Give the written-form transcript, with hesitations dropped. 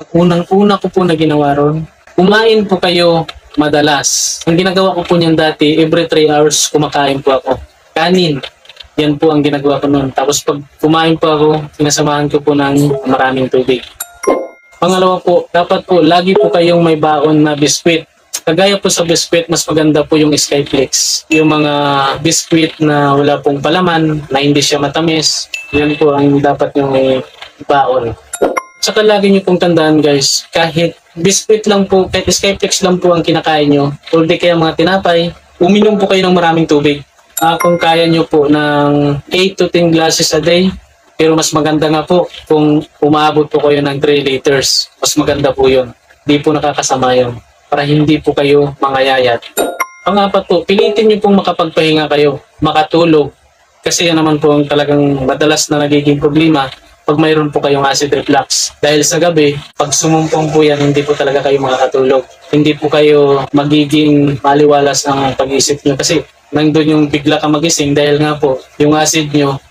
Unang-una ko po na ginawa ron, kumain po kayo madalas. Ang ginagawa ko po niyan dati, every 3 hours kumakain po ako. Kanin. Yan po ang ginagawa ko noon. Tapos pag kumain po ako, sinasamahan ko po ng maraming tubig. Pangalawa po, dapat po lagi po kayong may baon na biskwit. Kagaya po sa biskwit, mas maganda po yung Skyflakes. Yung mga biskwit na wala pong palaman, na hindi siya matamis, yan po ang dapat yung may baon. Saka lagi niyo pong tandaan guys, kahit biskwit lang po, kahit Skyflakes lang po ang kinakain nyo, o di kaya mga tinapay, uminom po kayo ng maraming tubig. Kung kaya nyo po ng 8 to 10 glasses a day, pero mas maganda nga po kung umabot po kayo ng 3 liters. Mas maganda po yun. Di po nakakasama yun. Para hindi po kayo mangayayat. Pangapat po, pilitin nyo pong makapagpahinga kayo, makatulog. Kasi yan naman po ang talagang madalas na nagiging problema pag mayroon po kayong acid reflux. Dahil sa gabi, pag sumumpong po yan, hindi po talaga kayo makakatulog. Hindi po kayo magiging maliwalas ang pag-iisip nyo kasi nandun yung bigla ka magising dahil nga po yung acid nyo